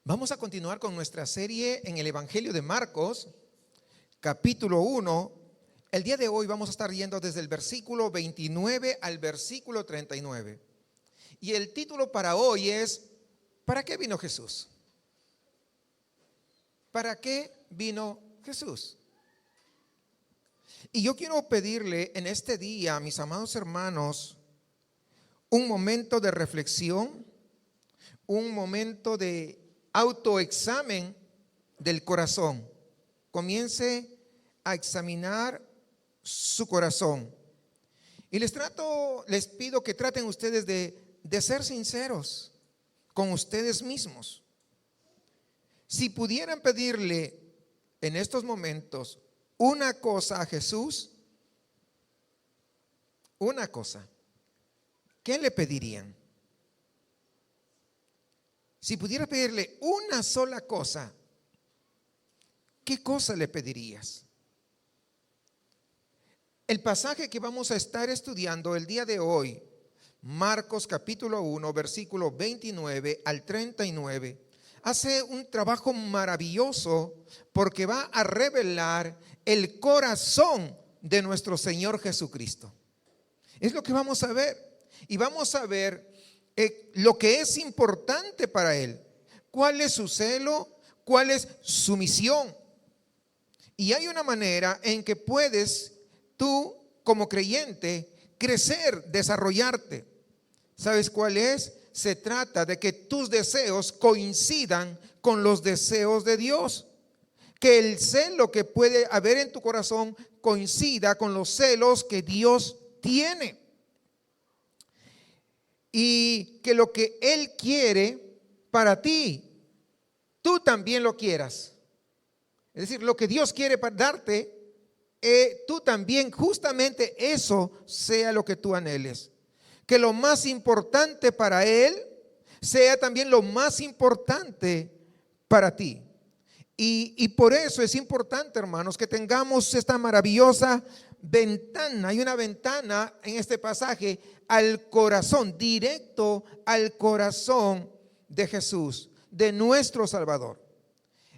Vamos a continuar con nuestra serie en el Evangelio de Marcos, capítulo 1. El día de hoy vamos a estar yendo desde el versículo 29 al versículo 39. Y el título para hoy es: ¿para qué vino Jesús? ¿Para qué vino Jesús? Y yo quiero pedirle en este día, mis amados hermanos, un momento de reflexión, un momento de autoexamen del corazón. Comience a examinar su corazón. Y les pido que traten ustedes de ser sinceros con ustedes mismos. Si pudieran pedirle en estos momentos una cosa a Jesús, una cosa, ¿qué le pedirían? Si pudiera pedirle una sola cosa, ¿qué cosa le pedirías? El pasaje que vamos a estar estudiando el día de hoy, Marcos capítulo 1, versículo 29 al 39, hace un trabajo maravilloso porque va a revelar el corazón de nuestro Señor Jesucristo. Es lo que vamos a ver. Y vamos a ver lo que es importante para Él. ¿Cuál es su celo? ¿Cuál es su misión? Y hay una manera en que puedes tú, como creyente, crecer, desarrollarte. ¿Sabes cuál es? Se trata de que tus deseos coincidan con los deseos de Dios. Que el celo que puede haber en tu corazón coincida con los celos que Dios tiene. Y que lo que Él quiere para ti, tú también lo quieras. Es decir, lo que Dios quiere para darte, tú también justamente eso sea lo que tú anheles. Que lo más importante para Él sea también lo más importante para ti. Y por eso es importante, hermanos, que tengamos esta maravillosa ventana. Hay una ventana en este pasaje al corazón, directo al corazón de Jesús, de nuestro Salvador.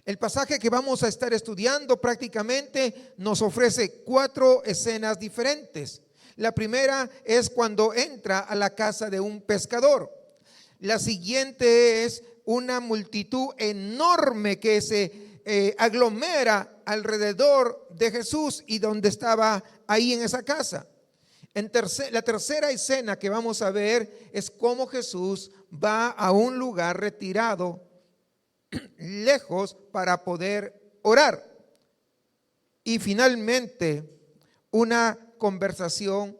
El pasaje que vamos a estar estudiando prácticamente nos ofrece 4 escenas diferentes. La primera es cuando entra a la casa de un pescador. La siguiente es una multitud enorme que se aglomera alrededor de Jesús y donde estaba ahí en esa casa. La tercera escena que vamos a ver es cómo Jesús va a un lugar retirado, lejos, para poder orar. Y finalmente, una conversación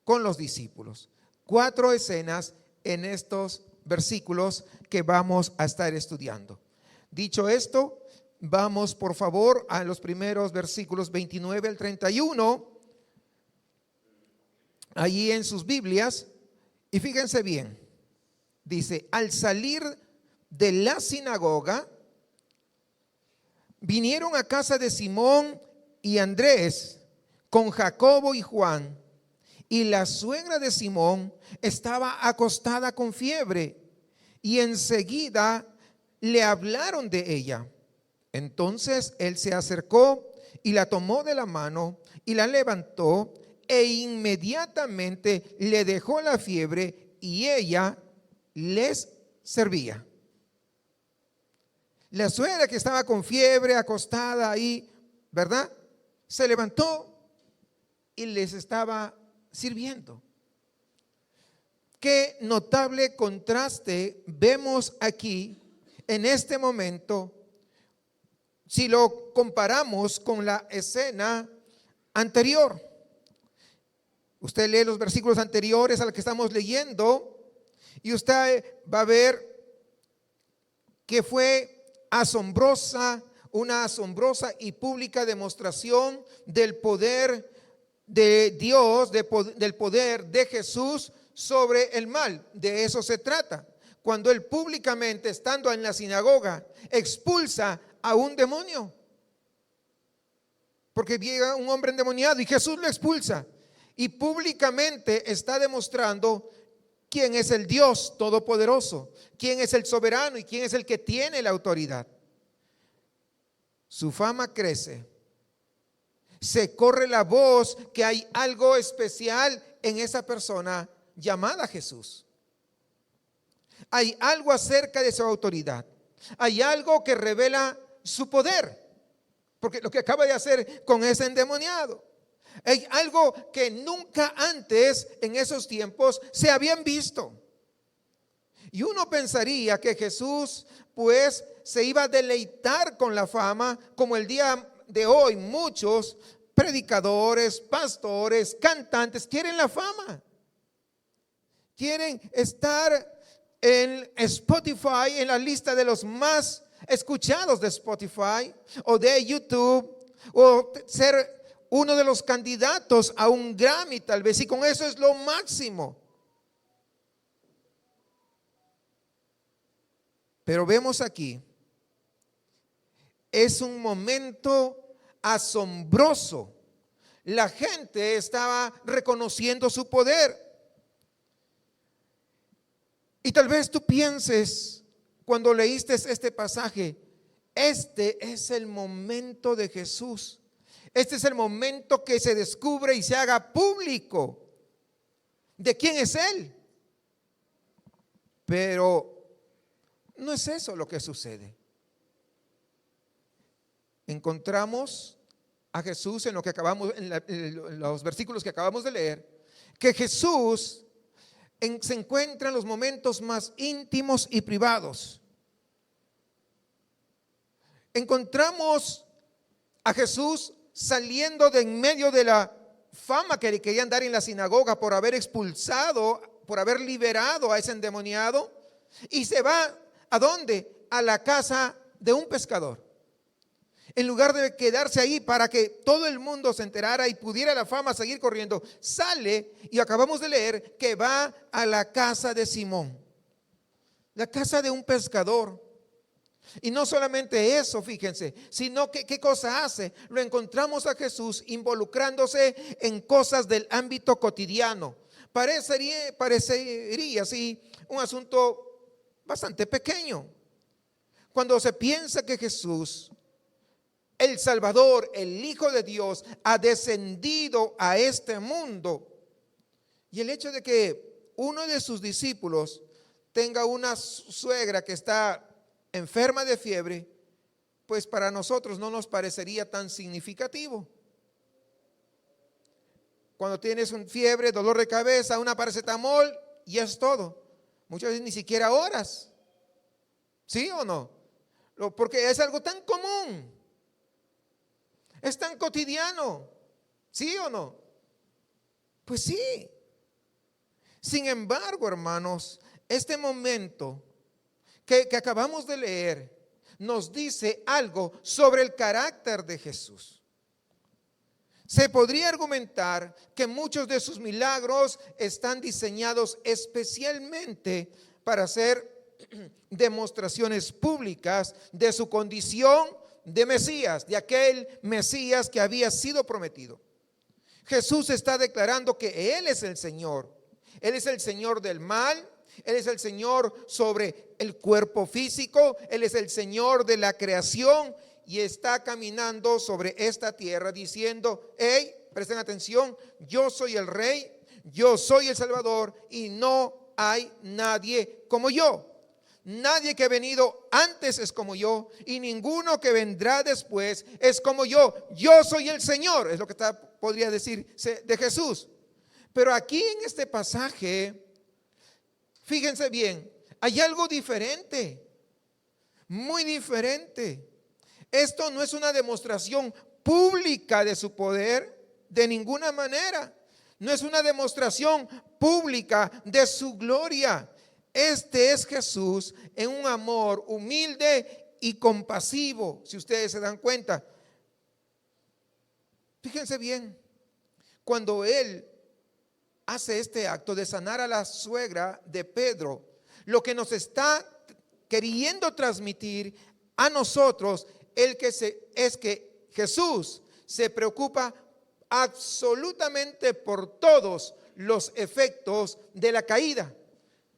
con los discípulos. 4 escenas en estos versículos que vamos a estar estudiando. Dicho esto, vamos por favor a los primeros versículos 29 al 31, allí en sus Biblias, y fíjense bien, dice: al salir de la sinagoga, vinieron a casa de Simón y Andrés con Jacobo y Juan, y la suegra de Simón estaba acostada con fiebre, y enseguida le hablaron de ella. Entonces él se acercó y la tomó de la mano y la levantó, e inmediatamente le dejó la fiebre y ella les servía. La suegra, que estaba con fiebre, acostada ahí, ¿verdad?, se levantó y les estaba sirviendo. Qué notable contraste vemos aquí en este momento si lo comparamos con la escena anterior. Usted lee los versículos anteriores al que estamos leyendo y usted va a ver que fue una asombrosa y pública demostración del poder de Dios, del poder de Jesús sobre el mal. De eso se trata. Cuando Él públicamente, estando en la sinagoga, expulsa a un demonio. Porque llega un hombre endemoniado y Jesús lo expulsa. Y públicamente está demostrando quién es el Dios todopoderoso, quién es el soberano y quién es el que tiene la autoridad. Su fama crece. Se corre la voz que hay algo especial en esa persona llamada Jesús. Hay algo acerca de su autoridad. Hay algo que revela su poder. Porque lo que acaba de hacer con ese endemoniado. Hay algo que nunca antes en esos tiempos se habían visto. Y uno pensaría que Jesús pues se iba a deleitar con la fama, como el día de hoy muchos predicadores, pastores, cantantes quieren la fama. Quieren estar en Spotify, en la lista de los más escuchados de Spotify o de YouTube, o ser uno de los candidatos a un Grammy tal vez, y con eso es lo máximo. Pero vemos aquí, es un momento asombroso. La gente estaba reconociendo su poder. Y tal vez tú pienses, cuando leíste este pasaje, este es el momento de Jesús. Este es el momento que se descubre y se haga público de quién es Él. Pero no es eso lo que sucede. Encontramos a Jesús en lo que acabamos, en los versículos que acabamos de leer, que Jesús se encuentra en los momentos más íntimos y privados. Encontramos a Jesús saliendo de en medio de la fama que le querían dar en la sinagoga por haber expulsado, por haber liberado a ese endemoniado, y se va ¿a dónde? A la casa de un pescador. En lugar de quedarse ahí para que todo el mundo se enterara y pudiera la fama seguir corriendo, sale, y acabamos de leer que va a la casa de Simón, la casa de un pescador. Y no solamente eso, fíjense, sino que ¿qué cosa hace? Lo encontramos a Jesús involucrándose en cosas del ámbito cotidiano. Parecería así un asunto bastante pequeño. Cuando se piensa que Jesús, el Salvador, el Hijo de Dios, ha descendido a este mundo, y el hecho de que uno de sus discípulos tenga una suegra que está enferma de fiebre, pues para nosotros no nos parecería tan significativo. Cuando tienes fiebre, dolor de cabeza, una paracetamol y es todo. Muchas veces ni siquiera horas. ¿Sí o no? Porque es algo tan común. Es tan cotidiano. ¿Sí o no? Pues sí. Sin embargo, hermanos, este momento que acabamos de leer nos dice algo sobre el carácter de Jesús. Se podría argumentar que muchos de sus milagros están diseñados especialmente para hacer demostraciones públicas de su condición de Mesías, de aquel Mesías que había sido prometido. Jesús está declarando que Él es el Señor. Él es el Señor del mal. Él es el Señor sobre el cuerpo físico. Él es el Señor de la creación. Y está caminando sobre esta tierra diciendo: hey, presten atención, yo soy el Rey, yo soy el Salvador, y no hay nadie como yo. Nadie que ha venido antes es como yo, y ninguno que vendrá después es como yo. Yo soy el Señor, es lo que podría decirse de Jesús. Pero aquí en este pasaje, fíjense bien, hay algo diferente, muy diferente. Esto no es una demostración pública de su poder de ninguna manera. No es una demostración pública de su gloria. Este es Jesús en un amor humilde y compasivo, si ustedes se dan cuenta. Fíjense bien, cuando Él hace este acto de sanar a la suegra de Pedro, lo que nos está queriendo transmitir a nosotros es que Jesús se preocupa absolutamente por todos los efectos de la caída.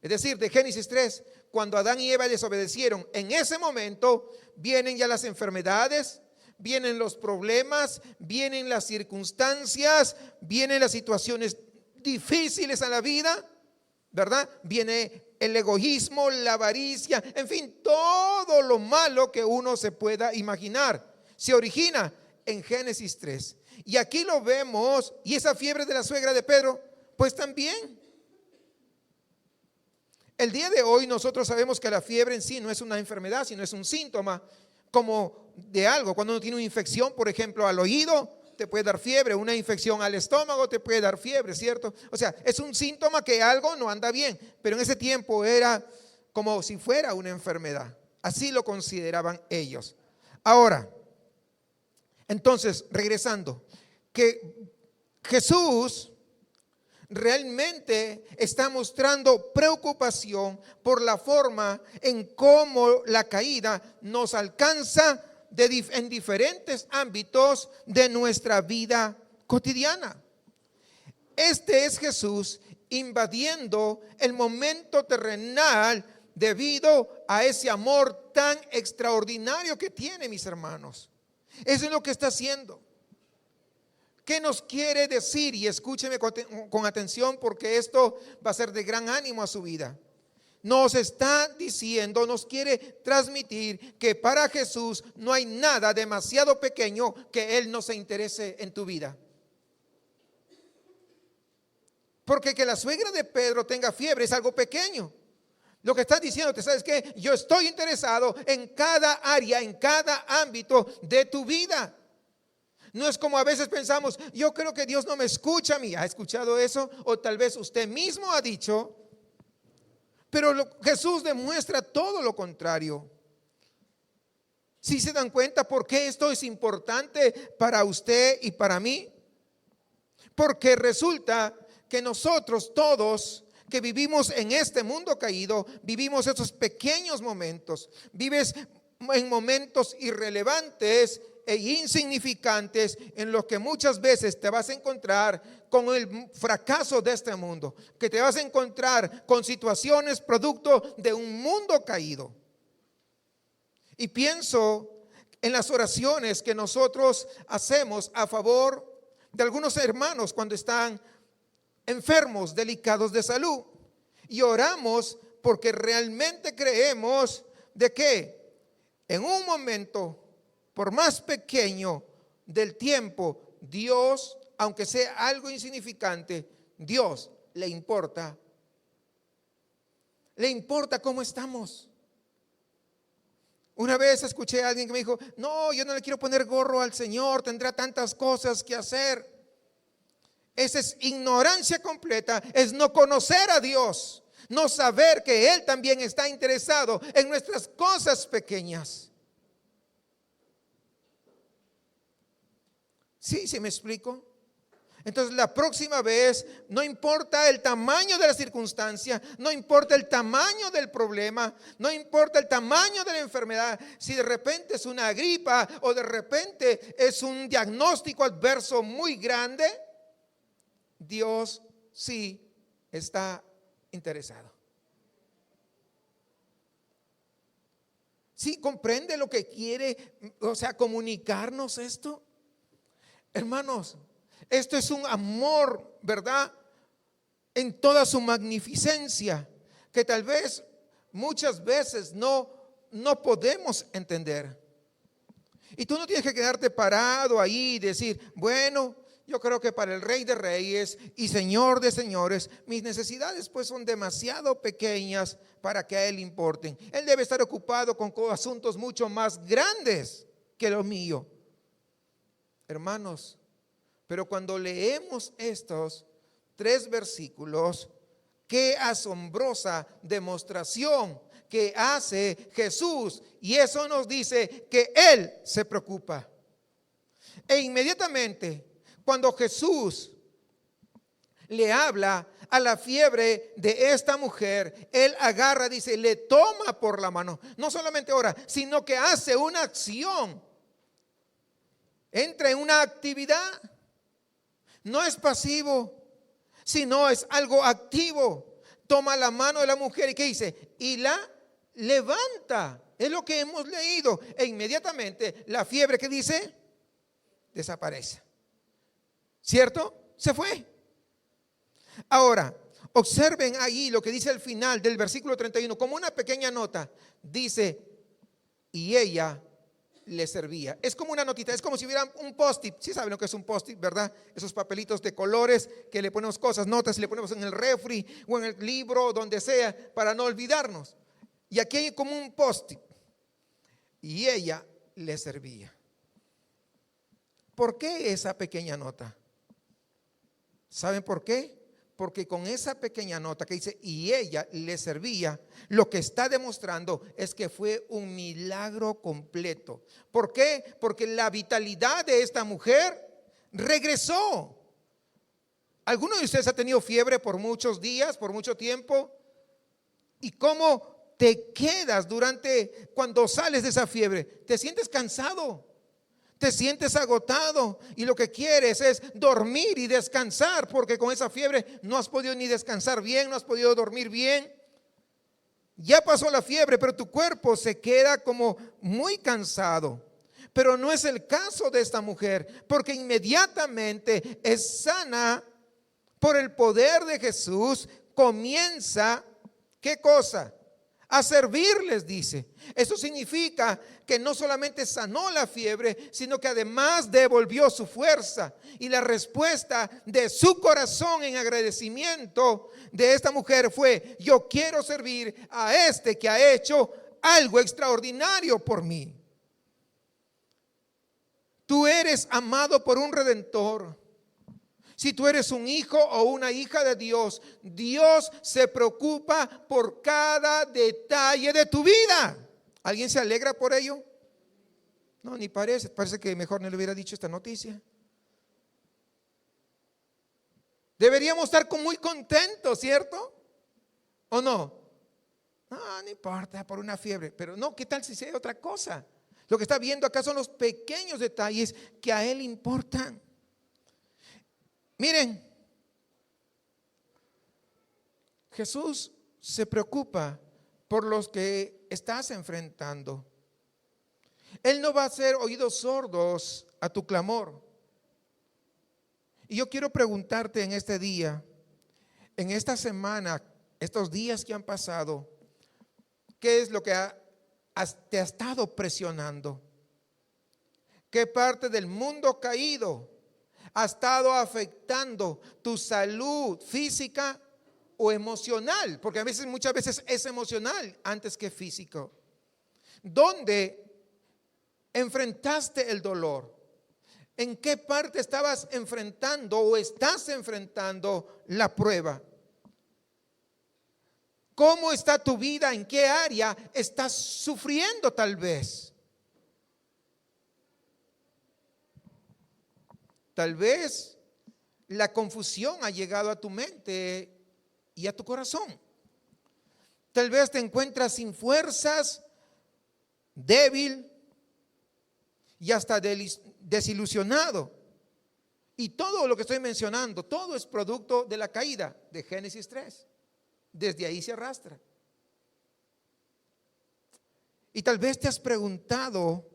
Es decir, de Génesis 3, cuando Adán y Eva desobedecieron, en ese momento vienen ya las enfermedades, vienen los problemas, vienen las circunstancias, vienen las situaciones difíciles a la vida, ¿verdad? Viene el egoísmo, la avaricia, en fin, todo lo malo que uno se pueda imaginar. Se origina en Génesis 3. Y aquí lo vemos, y esa fiebre de la suegra de Pedro, pues también. El día de hoy nosotros sabemos que la fiebre en sí no es una enfermedad, sino es un síntoma como de algo. Cuando uno tiene una infección, por ejemplo, al oído, te puede dar fiebre. Una infección al estómago te puede dar fiebre, ¿cierto? O sea, es un síntoma que algo no anda bien. Pero en ese tiempo era como si fuera una enfermedad. Así lo consideraban ellos. Ahora, entonces, regresando, que Jesús realmente está mostrando preocupación por la forma en cómo la caída nos alcanza en diferentes ámbitos de nuestra vida cotidiana. Este es Jesús invadiendo el momento terrenal debido a ese amor tan extraordinario que tiene, mis hermanos. Eso es lo que está haciendo. ¿Qué nos quiere decir? Y escúcheme con atención, porque esto va a ser de gran ánimo a su vida. Nos está diciendo, nos quiere transmitir que para Jesús no hay nada demasiado pequeño que Él no se interese en tu vida. Porque que la suegra de Pedro tenga fiebre es algo pequeño. Lo que está diciendo, ¿sabes qué? Yo estoy interesado en cada área, en cada ámbito de tu vida. No es como a veces pensamos, yo creo que Dios no me escucha a mí. ¿Ha escuchado eso? O tal vez usted mismo ha dicho. Pero Jesús demuestra todo lo contrario. ¿Sí se dan cuenta por qué esto es importante para usted y para mí? Porque resulta que nosotros todos que vivimos en este mundo caído, vivimos esos pequeños momentos. Vives en momentos irrelevantes e insignificantes en los que muchas veces te vas a encontrar con el fracaso de este mundo, que te vas a encontrar con situaciones producto de un mundo caído. Y pienso en las oraciones que nosotros hacemos a favor de algunos hermanos cuando están enfermos, delicados de salud, y oramos porque realmente creemos de que en un momento, por más pequeño del tiempo, Dios, aunque sea algo insignificante, Dios le importa cómo estamos. Una vez escuché a alguien que me dijo, no, yo no le quiero poner gorro al Señor, tendrá tantas cosas que hacer. Esa es ignorancia completa, es no conocer a Dios, no saber que Él también está interesado en nuestras cosas pequeñas. ¿Sí me explico? Entonces la próxima vez, no importa el tamaño de la circunstancia, no importa el tamaño del problema, no importa el tamaño de la enfermedad, si de repente es una gripa o de repente es un diagnóstico adverso muy grande, Dios sí está interesado. ¿Sí comprende lo que quiere, comunicarnos esto? Hermanos, esto es un amor, ¿verdad? En toda su magnificencia, que tal vez muchas veces no podemos entender. Y tú no tienes que quedarte parado ahí y decir, bueno, yo creo que para el Rey de Reyes y Señor de Señores, mis necesidades pues son demasiado pequeñas para que a Él importen. Él debe estar ocupado con asuntos mucho más grandes que lo mío. Hermanos, pero cuando leemos estos 3 versículos, qué asombrosa demostración que hace Jesús. Y eso nos dice que Él se preocupa. E inmediatamente, cuando Jesús le habla a la fiebre de esta mujer, Él agarra, dice, le toma por la mano. No solamente ora, sino que hace una acción. Entra en una actividad. No es pasivo, sino es algo activo. toma la mano de la mujer y ¿qué dice? Y la levanta. Es lo que hemos leído. E inmediatamente la fiebre, ¿qué dice? Desaparece. ¿Cierto? Se fue. Ahora, observen ahí lo que dice al final del versículo 31, como una pequeña nota. Dice, y ella le servía. Es como una notita, es como si hubiera un post-it. Sí saben lo que es un post-it, ¿verdad? Esos papelitos de colores que le ponemos cosas, notas, y le ponemos en el refri o en el libro, donde sea, para no olvidarnos. Y aquí hay como un post-it. Y ella le servía. ¿Por qué esa pequeña nota? ¿Saben por qué? Porque con esa pequeña nota que dice, y ella le servía, lo que está demostrando es que fue un milagro completo. ¿Por qué? Porque la vitalidad de esta mujer regresó. ¿Alguno de ustedes ha tenido fiebre por muchos días, por mucho tiempo? ¿Y cómo te quedas cuando sales de esa fiebre? ¿Te sientes cansado? Te sientes agotado y lo que quieres es dormir y descansar, porque con esa fiebre no has podido ni descansar bien, no has podido dormir bien. Ya pasó la fiebre, pero tu cuerpo se queda como muy cansado. Pero no es el caso de esta mujer, porque inmediatamente es sana por el poder de Jesús. Comienza, ¿qué cosa? A servirles, dice. Eso significa que no solamente sanó la fiebre, sino que además devolvió su fuerza. Y la respuesta de su corazón en agradecimiento de esta mujer fue: yo quiero servir a este que ha hecho algo extraordinario por mí. Tú eres amado por un redentor. Si tú eres un hijo o una hija de Dios, Dios se preocupa por cada detalle de tu vida. ¿Alguien se alegra por ello? No, ni parece. Parece que mejor no le hubiera dicho esta noticia. Deberíamos estar muy contentos, ¿cierto? ¿O no? No importa, por una fiebre. Pero no, ¿qué tal si sea otra cosa? Lo que está viendo acá son los pequeños detalles que a Él importan. Miren, Jesús se preocupa por los que estás enfrentando. Él no va a hacer oídos sordos a tu clamor. Y yo quiero preguntarte en este día, en esta semana, estos días que han pasado, ¿qué es lo que te ha estado presionando? ¿Qué parte del mundo caído ha estado afectando tu salud física o emocional? Porque muchas veces es emocional antes que físico. ¿Dónde enfrentaste el dolor? ¿En qué parte estabas enfrentando o estás enfrentando la prueba? ¿Cómo está tu vida? ¿En qué área estás sufriendo tal vez? Tal vez la confusión ha llegado a tu mente y a tu corazón. Tal vez te encuentras sin fuerzas, débil y hasta desilusionado. Y todo lo que estoy mencionando, todo es producto de la caída de Génesis 3. Desde ahí se arrastra. Y tal vez te has preguntado,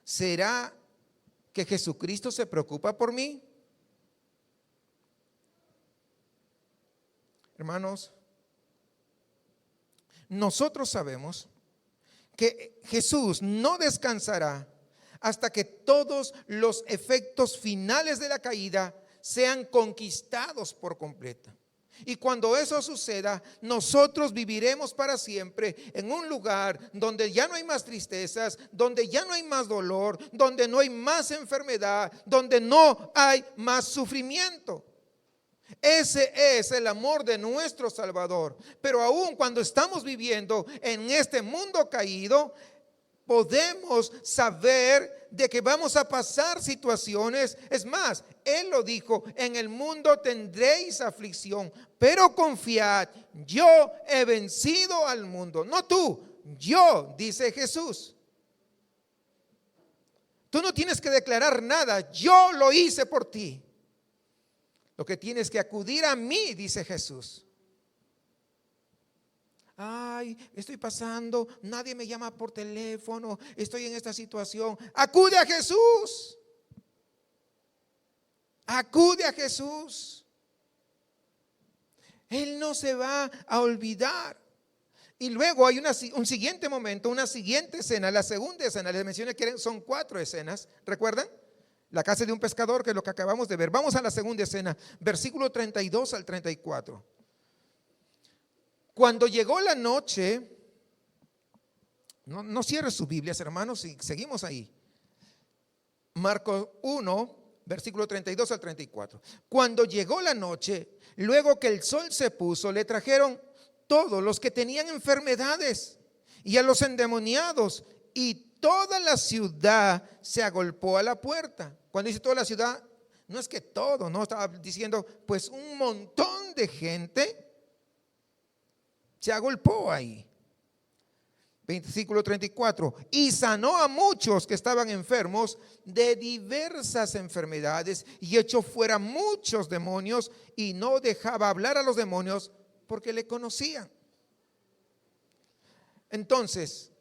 ¿será que Jesucristo se preocupa por mí? Hermanos, nosotros sabemos que Jesús no descansará hasta que todos los efectos finales de la caída sean conquistados por completo. Y cuando eso suceda, nosotros viviremos para siempre en un lugar donde ya no hay más tristezas, donde ya no hay más dolor, donde no hay más enfermedad, donde no hay más sufrimiento. Ese es el amor de nuestro Salvador. Pero aún cuando estamos viviendo en este mundo caído, podemos saber de que vamos a pasar situaciones. Es más, Él lo dijo: en el mundo tendréis aflicción, pero confiad, yo he vencido al mundo. No tú, yo, dice Jesús. Tú no tienes que declarar nada, yo lo hice por ti. Lo que tienes que acudir a mí, dice Jesús. ay, estoy pasando, nadie me llama por teléfono, estoy en esta situación. Acude a Jesús. Acude a Jesús. Él no se va a olvidar. Y luego hay un siguiente momento, una siguiente escena, la segunda escena. Les mencioné que son 4 escenas, ¿recuerdan? La casa de un pescador, que es lo que acabamos de ver. Vamos a la segunda escena, versículo 32 al 34. Cuando llegó la noche, no cierre sus Biblias, hermanos, y seguimos ahí. Marcos 1, versículo 32 al 34. Cuando llegó la noche, luego que el sol se puso, le trajeron todos los que tenían enfermedades y a los endemoniados, y toda la ciudad se agolpó a la puerta. Cuando dice toda la ciudad, no es que todo, no, estaba diciendo pues un montón de gente se agolpó ahí. Versículo 34, y sanó a muchos que estaban enfermos de diversas enfermedades, y echó fuera muchos demonios, y no dejaba hablar a los demonios porque le conocían. Entonces,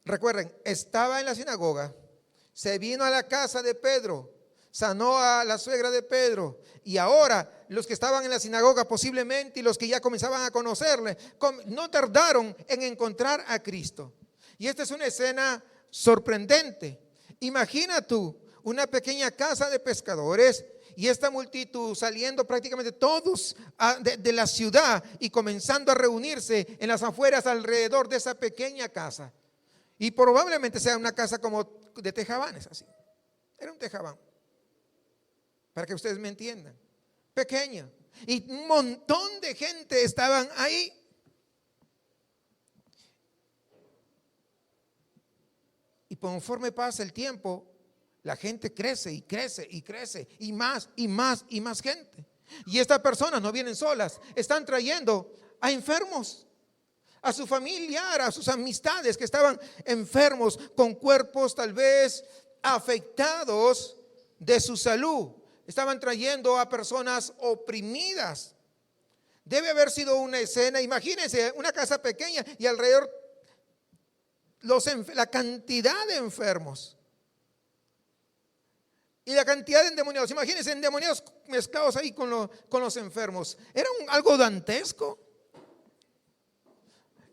recuerden, estaba en la sinagoga, se vino a la casa de Pedro, sanó a la suegra de Pedro, y ahora los que estaban en la sinagoga posiblemente y los que ya comenzaban a conocerle, no tardaron en encontrar a Cristo. Y esta es una escena sorprendente. Imagina tú una pequeña casa de pescadores y esta multitud saliendo prácticamente todos de la ciudad y comenzando a reunirse en las afueras alrededor de esa pequeña casa. Y probablemente sea una casa como de tejabanes, así. Era un tejabán, para que ustedes me entiendan, pequeña. Y un montón de gente estaban ahí. Y conforme pasa el tiempo, la gente crece y crece y crece, y más y más y más gente. Y estas personas no vienen solas, están trayendo a enfermos, a su familiar, a sus amistades que estaban enfermos, con cuerpos tal vez afectados de su salud. Estaban trayendo a personas oprimidas. Debe haber sido una escena, imagínense, una casa pequeña y alrededor la cantidad de enfermos y la cantidad de endemoniados. Imagínense, endemoniados mezclados ahí con los enfermos. Era algo dantesco.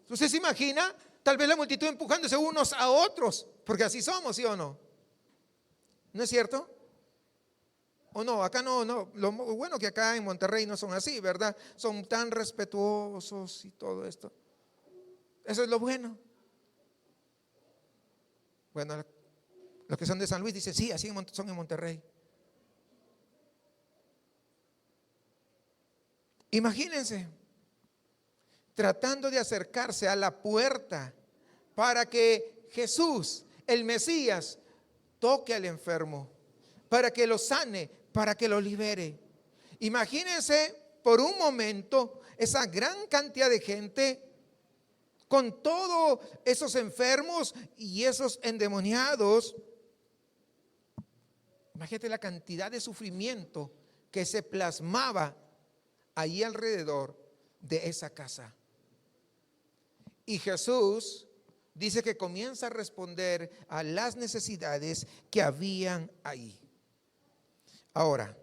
¿Usted se imagina? Tal vez la multitud empujándose unos a otros, porque así somos, ¿sí o no? ¿No es cierto? ¿O no? Acá no. Lo bueno que acá en Monterrey no son así, ¿verdad? Son tan respetuosos y todo esto. Eso es lo bueno. Bueno, los que son de San Luis dicen, sí, así son en Monterrey. Imagínense, tratando de acercarse a la puerta para que Jesús, el Mesías, toque al enfermo, para que lo sane, para que lo libere. Imagínense por un momento esa gran cantidad de gente con todos esos enfermos y esos endemoniados. Imagínate la cantidad de sufrimiento que se plasmaba ahí alrededor de esa casa. Y Jesús dice que comienza a responder a las necesidades que habían ahí. Ahora,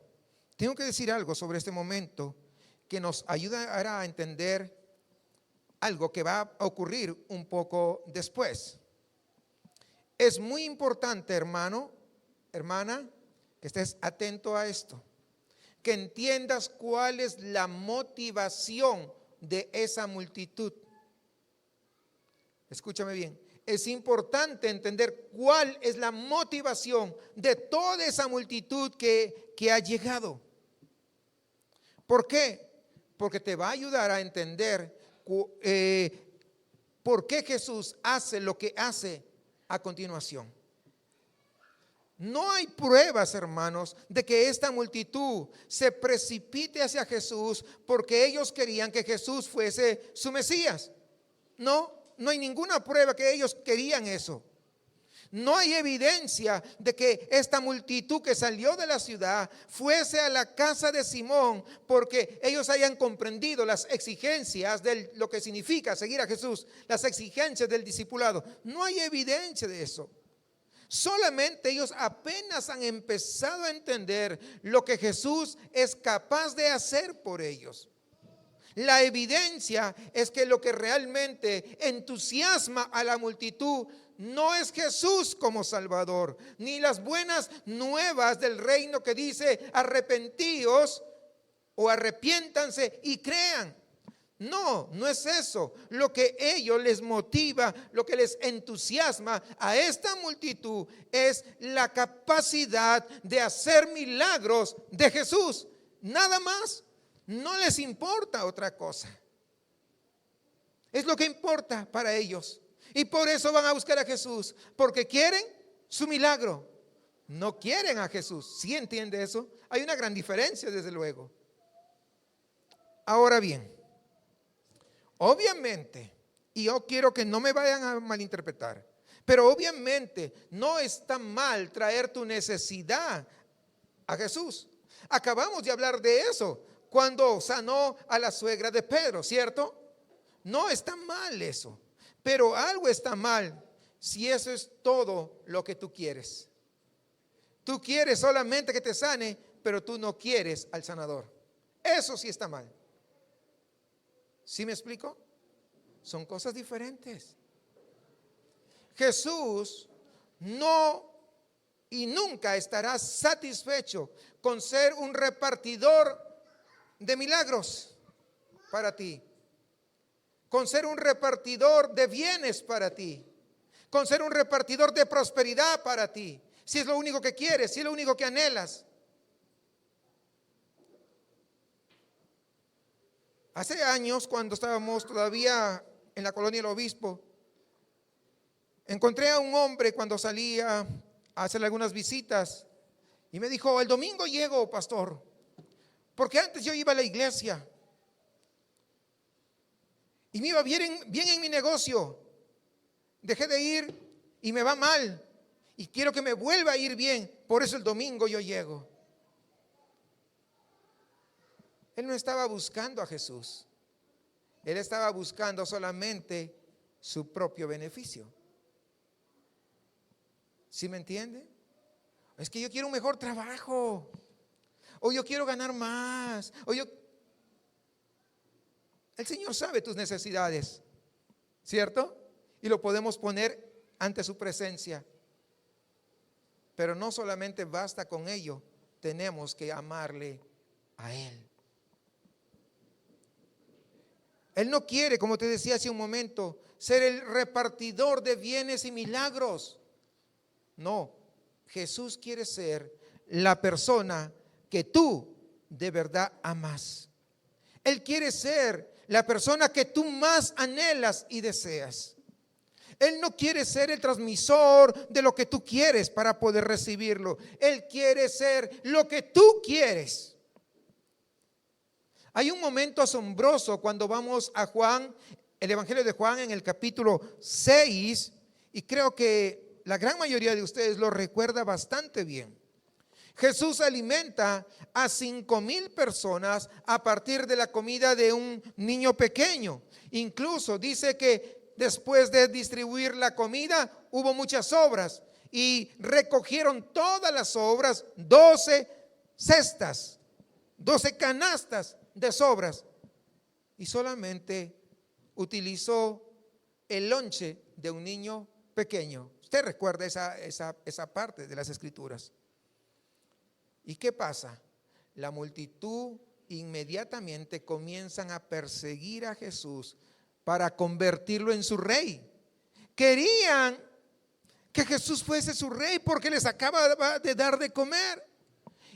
tengo que decir algo sobre este momento que nos ayudará a entender algo que va a ocurrir un poco después. Es muy importante, hermano, hermana, que estés atento a esto, que entiendas cuál es la motivación de esa multitud. Escúchame bien, es importante entender cuál es la motivación de toda esa multitud que ha llegado. ¿Por qué? Porque te va a ayudar a entender por qué Jesús hace lo que hace a continuación. No hay pruebas, hermanos, de que esta multitud se precipite hacia Jesús porque ellos querían que Jesús fuese su Mesías. No hay ninguna prueba que ellos querían eso, No hay evidencia de que esta multitud que salió de la ciudad fuese a la casa de Simón porque ellos hayan comprendido las exigencias de lo que significa seguir a Jesús, las exigencias del discipulado. No hay evidencia de eso. Solamente ellos apenas han empezado a entender lo que Jesús es capaz de hacer por ellos. La evidencia es que lo que realmente entusiasma a la multitud no es Jesús como Salvador, ni las buenas nuevas del reino que dice arrepentíos o arrepiéntanse y crean. No, no es eso. Lo que ellos les motiva, lo que les entusiasma a esta multitud es la capacidad de hacer milagros de Jesús. Nada más. No les importa otra cosa. Es lo que importa para ellos. Y por eso van a buscar a Jesús, porque quieren su milagro. No quieren a Jesús. ¿Sí entiende eso? Hay una gran diferencia, desde luego. Ahora bien, obviamente, y yo quiero que no me vayan a malinterpretar, pero obviamente no está mal traer tu necesidad a Jesús. Acabamos de hablar de eso cuando sanó a la suegra de Pedro, ¿cierto? No está mal eso, pero algo está mal si eso es todo lo que tú quieres. Tú quieres solamente que te sane, pero tú no quieres al sanador. Eso sí está mal. ¿Sí me explico? Son cosas diferentes. Jesús no y nunca estará satisfecho con ser un repartidor de milagros para ti, con ser un repartidor de bienes para ti, con ser un repartidor de prosperidad para ti, si es lo único que quieres, si es lo único que anhelas. Hace años, cuando estábamos todavía en la colonia del obispo, encontré a un hombre cuando salía a hacerle algunas visitas y me dijo: el domingo llego, pastor, porque antes yo iba a la iglesia y me iba bien en mi negocio. Dejé de ir y me va mal y quiero que me vuelva a ir bien, por eso el domingo yo llego. Él no estaba buscando a Jesús. Él estaba buscando solamente su propio beneficio. ¿Sí me entiende? Es que yo quiero un mejor trabajo, o yo quiero ganar más, El Señor sabe tus necesidades, ¿cierto? Y lo podemos poner ante su presencia. Pero no solamente basta con ello, tenemos que amarle a Él. Él no quiere, como te decía hace un momento, ser el repartidor de bienes y milagros. No, Jesús quiere ser la persona que tú de verdad amas. Él quiere ser la persona que tú más anhelas y deseas. Él no quiere ser el transmisor de lo que tú quieres para poder recibirlo. Él quiere ser lo que tú quieres. Hay un momento asombroso cuando vamos a Juan, el Evangelio de Juan en el capítulo 6, y creo que la gran mayoría de ustedes lo recuerda bastante bien. Jesús alimenta a 5,000 personas a partir de la comida de un niño pequeño. Incluso dice que después de distribuir la comida hubo muchas sobras y recogieron todas las sobras, 12 cestas, 12 canastas de sobras, y solamente utilizó el lonche de un niño pequeño. Usted recuerda esa parte de las Escrituras. ¿Y qué pasa? La multitud inmediatamente comienzan a perseguir a Jesús para convertirlo en su rey. Querían que Jesús fuese su rey porque les acaba de dar de comer.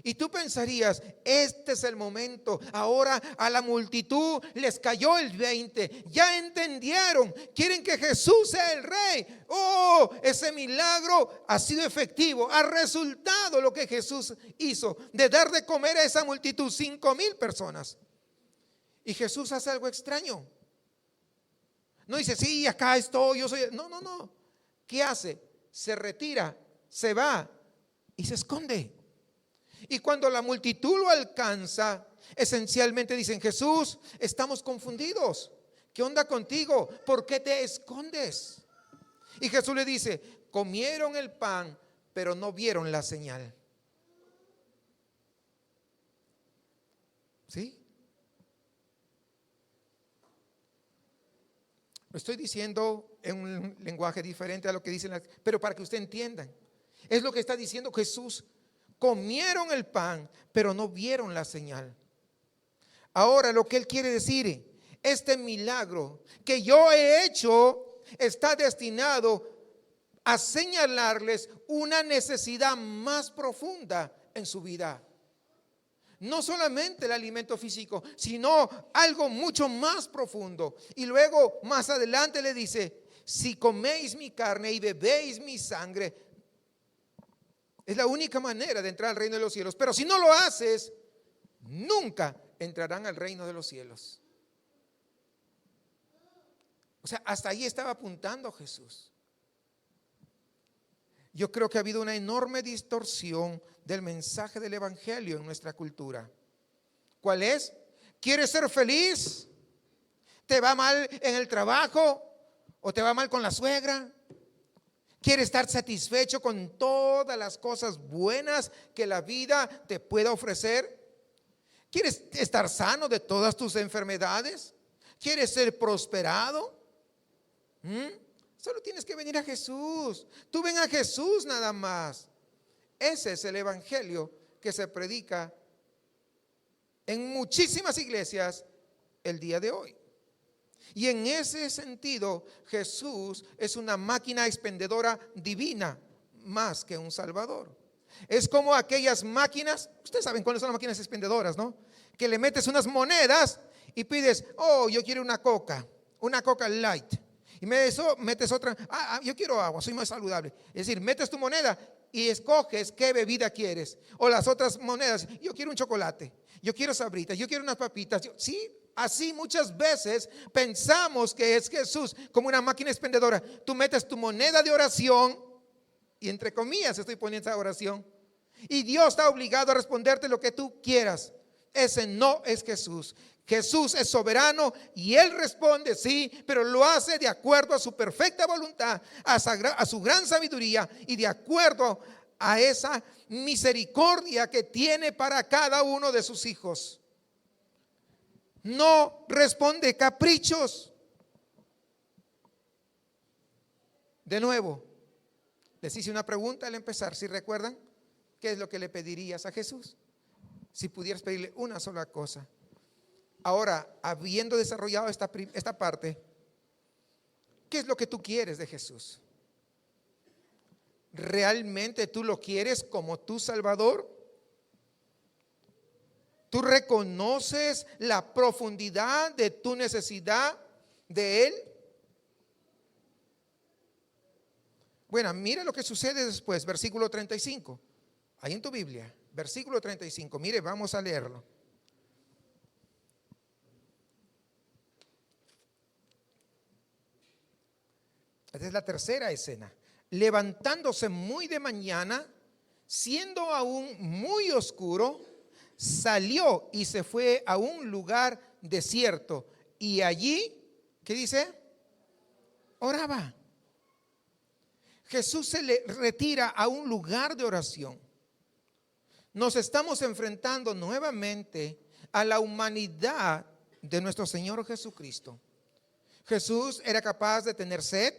Y tú pensarías, este es el momento. Ahora a la multitud les cayó el 20. Ya entendieron, quieren que Jesús sea el rey. Oh, ese milagro ha sido efectivo. Ha resultado lo que Jesús hizo, de dar de comer a esa multitud, 5,000 personas. Y Jesús hace algo extraño. No dice, sí, acá estoy, yo soy. No. ¿Qué hace? se retira, se va y se esconde. Y cuando la multitud lo alcanza, esencialmente dicen: Jesús, estamos confundidos. ¿Qué onda contigo? ¿Por qué te escondes? Y Jesús le dice: comieron el pan, pero no vieron la señal. ¿Sí? Lo estoy diciendo en un lenguaje diferente a lo que dicen, pero para que usted entienda. Es lo que está diciendo Jesús. Comieron el pan, pero no vieron la señal. Ahora lo que Él quiere decir: este milagro que yo he hecho está destinado a señalarles una necesidad más profunda en su vida. No solamente el alimento físico, sino algo mucho más profundo. Y luego más adelante le dice: si coméis mi carne y bebéis mi sangre, es la única manera de entrar al reino de los cielos. Pero si no lo haces, nunca entrarán al reino de los cielos. O sea, hasta ahí estaba apuntando Jesús. Yo creo que ha habido una enorme distorsión del mensaje del evangelio en nuestra cultura. ¿Cuál es? ¿Quieres ser feliz? ¿Te va mal en el trabajo? ¿O te va mal con la suegra? ¿Quieres estar satisfecho con todas las cosas buenas que la vida te pueda ofrecer? ¿Quieres estar sano de todas tus enfermedades? ¿Quieres ser prosperado? Solo tienes que venir a Jesús. Tú ven a Jesús nada más. Ese es el evangelio que se predica en muchísimas iglesias el día de hoy. Y en ese sentido, Jesús es una máquina expendedora divina más que un salvador. Es como aquellas máquinas, ustedes saben cuáles son las máquinas expendedoras, ¿no? Que le metes unas monedas y pides: oh, yo quiero una Coca Light. Y metes otra: yo quiero agua, soy más saludable. Es decir, metes tu moneda y escoges qué bebida quieres. O las otras monedas: yo quiero un chocolate, yo quiero sabritas, yo quiero unas papitas. Sí, así muchas veces pensamos que es Jesús como una máquina expendedora. Tú metes tu moneda de oración, y entre comillas estoy poniendo esa oración, y Dios está obligado a responderte lo que tú quieras. Ese no es Jesús. Jesús es soberano y Él responde sí, pero lo hace de acuerdo a su perfecta voluntad, a su gran sabiduría y de acuerdo a esa misericordia que tiene para cada uno de sus hijos. No responde caprichos. De nuevo, les hice una pregunta al empezar. Si recuerdan, ¿qué es lo que le pedirías a Jesús? Si pudieras pedirle una sola cosa. Ahora, habiendo desarrollado esta parte, ¿qué es lo que tú quieres de Jesús? ¿Realmente tú lo quieres como tu Salvador? ¿Tú reconoces la profundidad de tu necesidad de Él? Bueno, mire lo que sucede después, versículo 35. Ahí en tu Biblia, versículo 35. Mire, vamos a leerlo. Esta es la tercera escena. Levantándose muy de mañana, siendo aún muy oscuro, salió y se fue a un lugar desierto. Y allí, ¿qué dice? Oraba. Jesús se le retira a un lugar de oración. Nos estamos enfrentando nuevamente a la humanidad de nuestro Señor Jesucristo. Jesús era capaz de tener sed.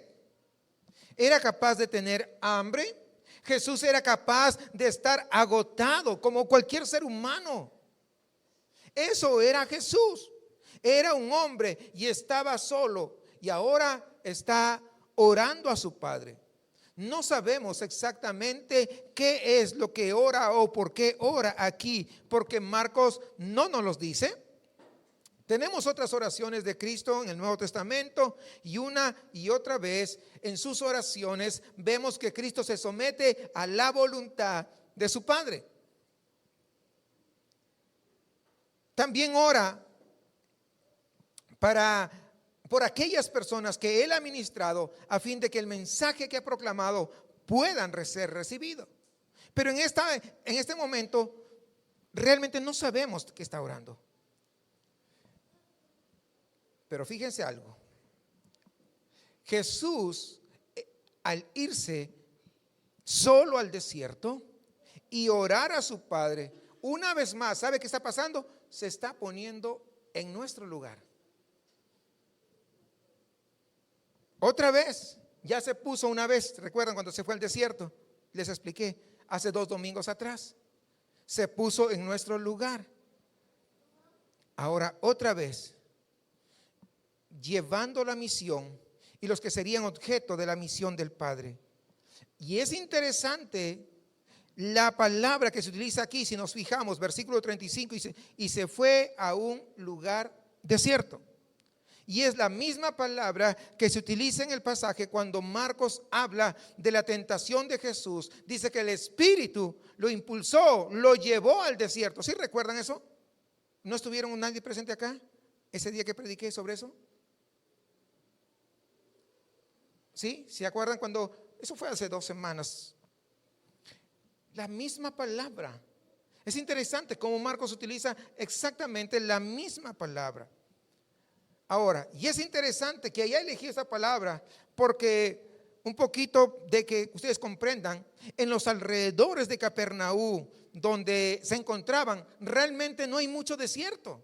Era capaz de tener hambre. Jesús era capaz de estar agotado como cualquier ser humano. Eso era Jesús. Era un hombre y estaba solo, y ahora está orando a su Padre. No sabemos exactamente qué es lo que ora o por qué ora aquí, porque Marcos no nos los dice. Tenemos otras oraciones de Cristo en el Nuevo Testamento, y una y otra vez en sus oraciones vemos que Cristo se somete a la voluntad de su Padre. También ora por aquellas personas que Él ha ministrado, a fin de que el mensaje que ha proclamado puedan ser recibidos. Pero en este momento realmente no sabemos qué está orando. Pero fíjense algo. Jesús, al irse solo al desierto y orar a su Padre, una vez más, ¿sabe qué está pasando? Se está poniendo en nuestro lugar. Otra vez, ya se puso una vez, ¿recuerdan cuando se fue al desierto? Les expliqué hace 2 domingos atrás. Se puso en nuestro lugar. Ahora otra vez, llevando la misión y los que serían objeto de la misión del Padre. Y es interesante la palabra que se utiliza aquí, si nos fijamos, versículo 35, dice, y se fue a un lugar desierto. Y es la misma palabra que se utiliza en el pasaje cuando Marcos habla de la tentación de Jesús. Dice que el Espíritu lo impulsó, lo llevó al desierto. ¿Sí recuerdan eso? ¿No estuvieron nadie presente acá ese día que prediqué sobre eso? ¿Sí? ¿Se acuerdan cuando? Eso fue hace 2 semanas. La misma palabra. Es interesante cómo Marcos utiliza exactamente la misma palabra. Ahora, y es interesante que haya elegido esta palabra porque un poquito de que ustedes comprendan, en los alrededores de Capernaum, donde se encontraban, realmente no hay mucho desierto.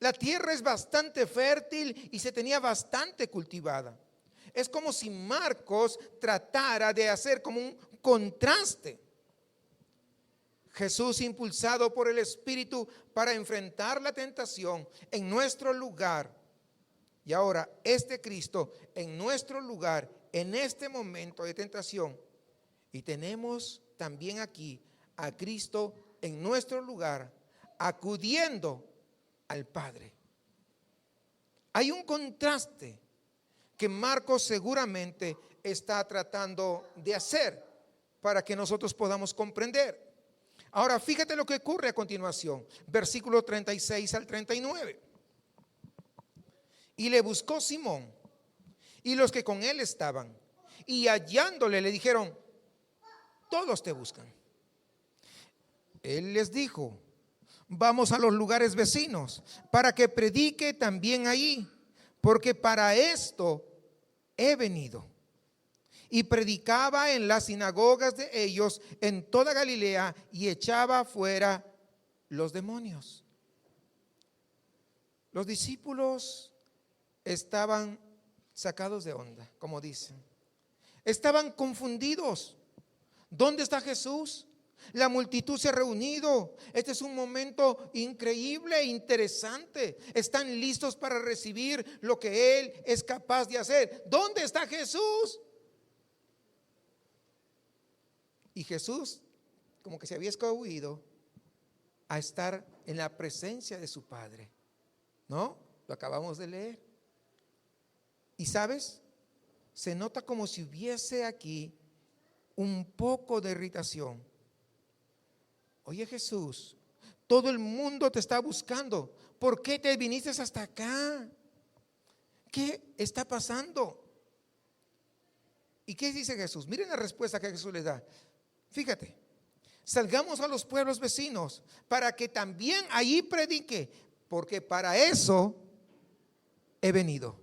La tierra es bastante fértil y se tenía bastante cultivada. Es como si Marcos tratara de hacer como un contraste. Jesús, impulsado por el Espíritu para enfrentar la tentación en nuestro lugar. Y ahora este Cristo en nuestro lugar, en este momento de tentación. Y tenemos también aquí a Cristo en nuestro lugar, acudiendo al Padre. Hay un contraste que Marcos seguramente está tratando de hacer para que nosotros podamos comprender. Ahora fíjate lo que ocurre a continuación, versículo 36 al 39. Y le buscó Simón y los que con él estaban, y hallándole le dijeron, todos te buscan. Él les dijo, vamos a los lugares vecinos para que predique también ahí, porque para esto he venido. Y predicaba en las sinagogas de ellos en toda Galilea y echaba fuera los demonios. Los discípulos estaban sacados de onda, como dicen. Estaban confundidos. ¿Dónde está Jesús? La multitud se ha reunido. Este es un momento increíble e interesante. Están listos para recibir lo que Él es capaz de hacer. ¿Dónde está Jesús? Y Jesús como que se había escabuido a estar en la presencia de su Padre. ¿No? Lo acabamos de leer. Y ¿sabes? Se nota como si hubiese aquí un poco de irritación. Oye Jesús, todo el mundo te está buscando. ¿Por qué te viniste hasta acá? ¿Qué está pasando? ¿Y qué dice Jesús? Miren la respuesta que Jesús les da. Fíjate, salgamos a los pueblos vecinos para que también allí predique, porque para eso he venido.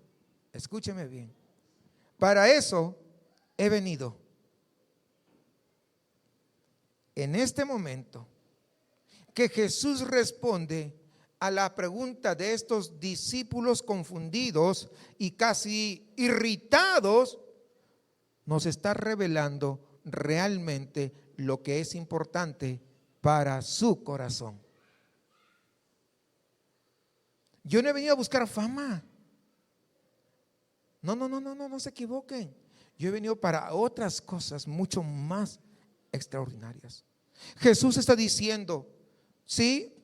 Escúcheme bien. Para eso he venido. En este momento que Jesús responde a la pregunta de estos discípulos confundidos y casi irritados, nos está revelando realmente lo que es importante para su corazón. Yo no he venido a buscar fama. No se equivoquen. Yo he venido para otras cosas mucho más extraordinarias. Jesús está diciendo, sí,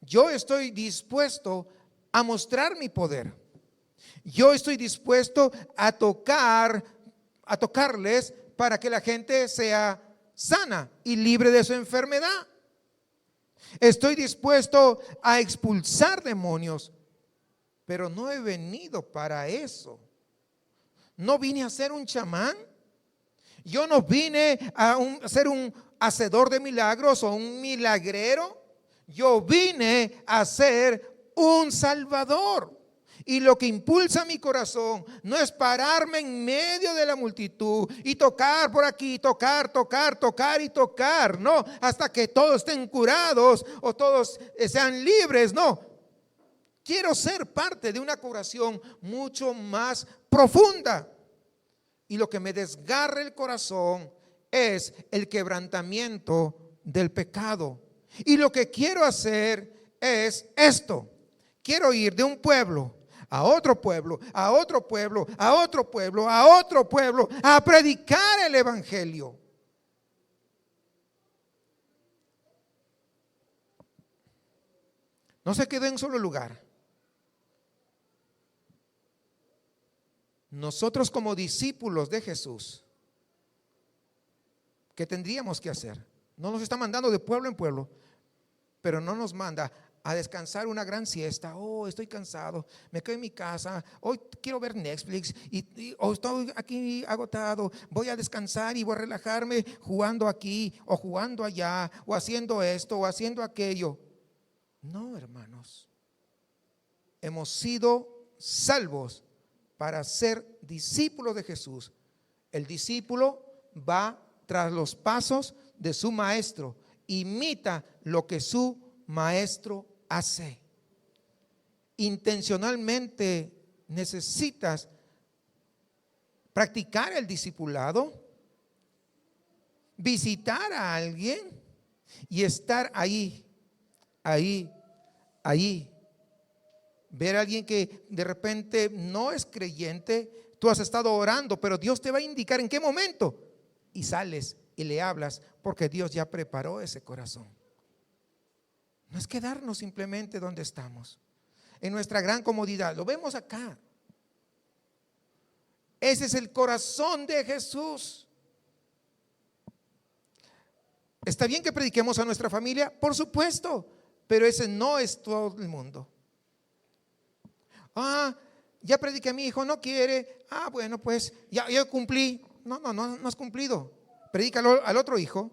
yo estoy dispuesto a mostrar mi poder. Yo estoy dispuesto a tocarles para que la gente sea sana y libre de su enfermedad. Estoy dispuesto a expulsar demonios, pero no he venido para eso. no vine a ser un chamán. Yo no vine a ser un hacedor de milagros o un milagrero. Yo vine a ser un salvador. Y lo que impulsa mi corazón no es pararme en medio de la multitud y tocar por aquí, tocar y tocar, no, hasta que todos estén curados o todos sean libres, no. Quiero ser parte de una curación mucho más profunda. Y lo que me desgarra el corazón es el quebrantamiento del pecado. Y lo que quiero hacer es esto. Quiero ir de un pueblo a otro pueblo, a otro pueblo, a otro pueblo, a otro pueblo, a predicar el evangelio. No se quedó en un solo lugar. Nosotros como discípulos de Jesús, ¿qué tendríamos que hacer? No nos está mandando de pueblo en pueblo, pero no nos manda a descansar una gran siesta. Oh, estoy cansado, me quedo en mi casa, hoy quiero ver Netflix o estoy aquí agotado, voy a descansar y voy a relajarme jugando aquí o jugando allá o haciendo esto o haciendo aquello. No, hermanos, hemos sido salvos para ser discípulos de Jesús. El discípulo va tras los pasos de su maestro, imita lo que su maestro hace. Intencionalmente necesitas practicar el discipulado, visitar a alguien y estar ahí. Ver a alguien que de repente no es creyente, tú has estado orando, pero Dios te va a indicar en qué momento y sales y le hablas, porque Dios ya preparó ese corazón. No es quedarnos simplemente donde estamos, en nuestra gran comodidad. Lo vemos acá. Ese es el corazón de Jesús. ¿Está bien que prediquemos a nuestra familia? Por supuesto, pero ese no es todo el mundo. Ya prediqué a mi hijo, no quiere. Bueno, pues ya cumplí. No has cumplido. Predícalo al otro hijo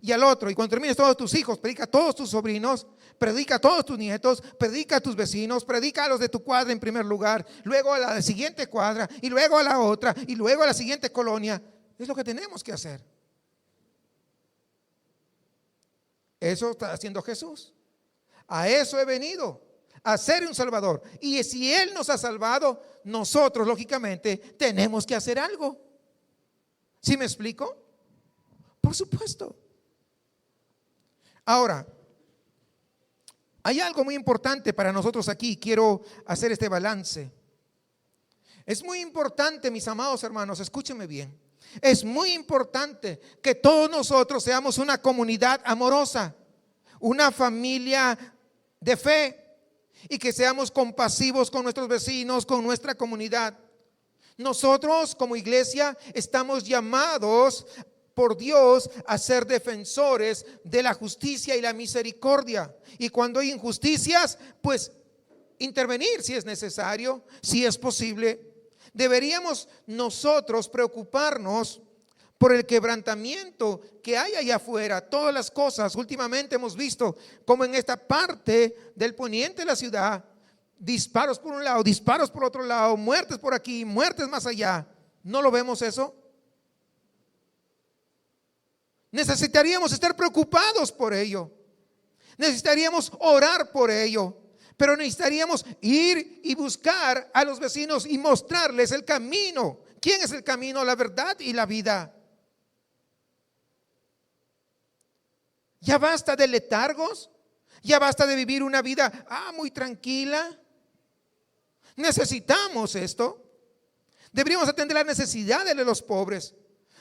y al otro. Y cuando termines todos tus hijos, predica a todos tus sobrinos, predica a todos tus nietos, predica a tus vecinos, predica a los de tu cuadra en primer lugar, luego a la siguiente cuadra y luego a la otra y luego a la siguiente colonia. Es lo que tenemos que hacer. Eso está haciendo Jesús. A eso he venido, a ser un salvador. Y si Él nos ha salvado, nosotros lógicamente tenemos que hacer algo. ¿Sí me explico? Por supuesto. Ahora, hay algo muy importante para nosotros aquí. Quiero hacer este balance. Es muy importante, mis amados hermanos, escúchenme bien. Es muy importante que todos nosotros seamos una comunidad amorosa, una familia de fe, y que seamos compasivos con nuestros vecinos, con nuestra comunidad. Nosotros como iglesia estamos llamados por Dios a ser defensores de la justicia y la misericordia. Y cuando hay injusticias, pues intervenir si es necesario, si es posible. Deberíamos nosotros preocuparnos por el quebrantamiento que hay allá afuera. Todas las cosas, últimamente hemos visto como en esta parte del poniente de la ciudad, disparos por un lado, disparos por otro lado, muertes por aquí, muertes más allá. ¿No lo vemos eso? Necesitaríamos estar preocupados por ello. Necesitaríamos orar por ello. Pero necesitaríamos ir y buscar a los vecinos y mostrarles el camino. ¿Quién es el camino, la verdad y la vida? Ya basta de letargos. Ya basta de vivir una vida muy tranquila. Necesitamos esto. Deberíamos atender las necesidades de los pobres.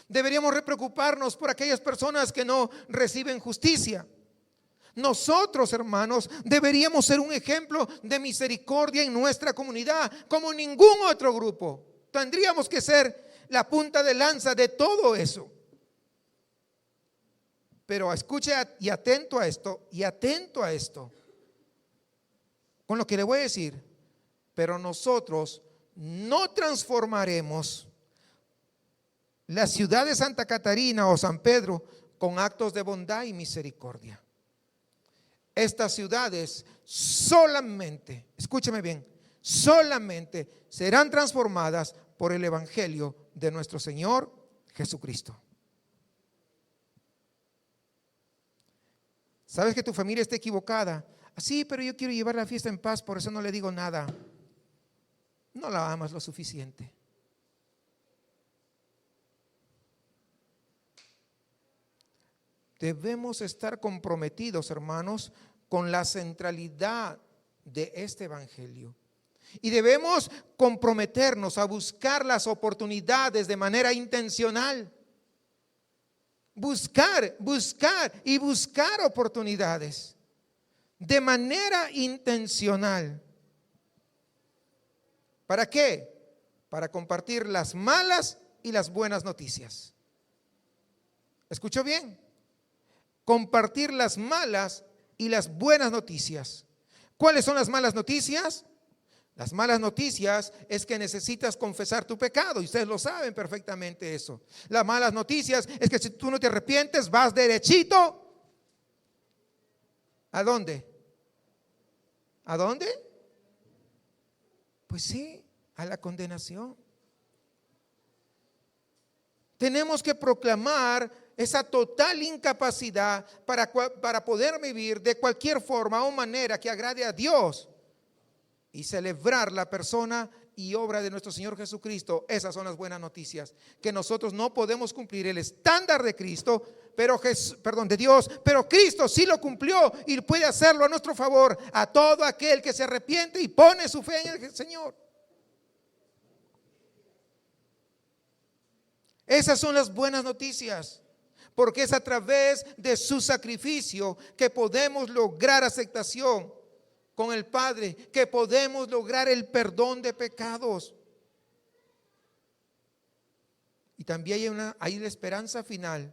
Deberíamos preocuparnos por aquellas personas que no reciben justicia. Nosotros, hermanos, deberíamos ser un ejemplo de misericordia en nuestra comunidad, como ningún otro grupo. Tendríamos que ser la punta de lanza de todo eso. Pero escuche y atento a esto, con lo que le voy a decir. Pero nosotros no transformaremos la ciudad de Santa Catarina o San Pedro con actos de bondad y misericordia. Estas ciudades solamente, escúcheme bien, solamente serán transformadas por el Evangelio de nuestro Señor Jesucristo. ¿Sabes que tu familia está equivocada? Sí, pero yo quiero llevar la fiesta en paz, por eso no le digo nada. No la amas lo suficiente. Debemos estar comprometidos, hermanos, con la centralidad de este Evangelio. Y debemos comprometernos a buscar las oportunidades de manera intencional. Buscar oportunidades de manera intencional. ¿Para qué? Para compartir las malas y las buenas noticias. ¿Escuchó bien? Compartir las malas y las buenas noticias. ¿Cuáles son las malas noticias? Las malas noticias es que necesitas confesar tu pecado y ustedes lo saben perfectamente eso. Las malas noticias es que si tú no te arrepientes vas derechito. ¿A dónde? ¿A dónde? Pues sí, a la condenación. Tenemos que proclamar esa total incapacidad para poder vivir de cualquier forma o manera que agrade a Dios y celebrar la persona y obra de nuestro Señor Jesucristo. Esas son las buenas noticias, que nosotros no podemos cumplir el estándar de Cristo, de Dios, pero Cristo sí lo cumplió y puede hacerlo a nuestro favor a todo aquel que se arrepiente y pone su fe en el Señor. Esas son las buenas noticias, porque es a través de su sacrificio que podemos lograr aceptación con el Padre, que podemos lograr el perdón de pecados. Y también hay la esperanza final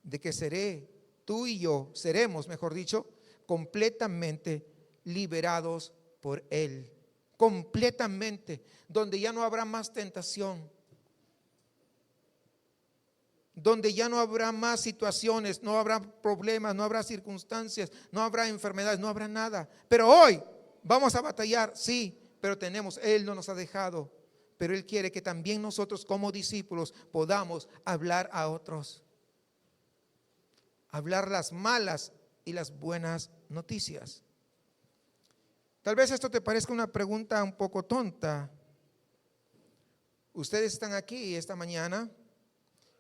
de que tú y yo seremos, mejor dicho, completamente liberados por Él. Completamente, donde ya no habrá más tentación, donde ya no habrá más situaciones, no habrá problemas, no habrá circunstancias, no habrá enfermedades, no habrá nada. Pero hoy vamos a batallar, sí, pero Él no nos ha dejado, pero Él quiere que también nosotros como discípulos podamos hablar a otros, hablar las malas y las buenas noticias. Tal vez esto te parezca una pregunta un poco tonta. Ustedes están aquí esta mañana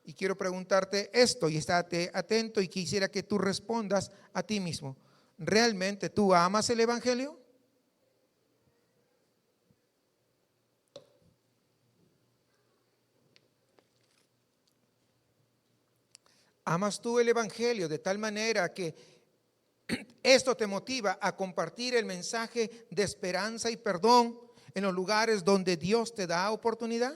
y quiero preguntarte esto, y estate atento, y quisiera que tú respondas a ti mismo. ¿Realmente tú amas el Evangelio? ¿Amas tú el Evangelio de tal manera que esto te motiva a compartir el mensaje de esperanza y perdón en los lugares donde Dios te da oportunidad?